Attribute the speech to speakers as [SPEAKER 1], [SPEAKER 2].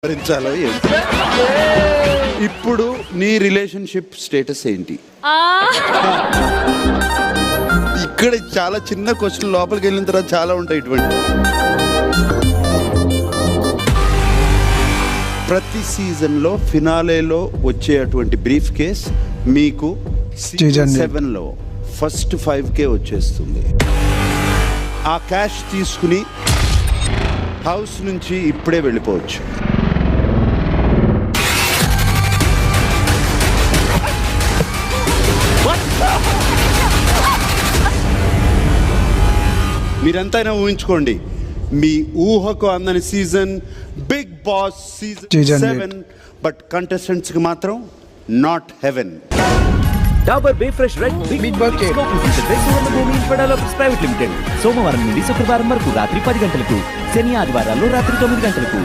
[SPEAKER 1] భరించాలో ఏంటి? ఇప్పుడు నీ రిలేషన్షిప్ స్టేటస్ ఏంటి? ఇక్కడ చాలా చిన్న క్వశ్చన్, లోపలికి వెళ్ళిన తర్వాత చాలా ఉంటాయి ఇటువంటి. ప్రతి సీజన్లో ఫినాలేలో వచ్చేటువంటి బ్రీఫ్ కేస్ మీకు సీజన్ 7లో ఫస్ట్ 5K వచ్చేస్తుంది. ఆ క్యాష్ తీసుకుని హౌస్ నుంచి ఇప్పుడే వెళ్ళిపోవచ్చు. మీరంతైనా ఊహించుకోండి, మీ ఊహకు అందని season Bigg Boss season 7, but contestants కి మాత్రం నాట్ హెవెన్.
[SPEAKER 2] డాబర్ బే fresh red Bigg Boss Suvarnabhoomi developers private limited సోమవారం నుండి శుక్రవారం వరకు రాత్రి 10 గంటలకు, శని ఆదివారాల్లో రాత్రి 9 గంటలకు.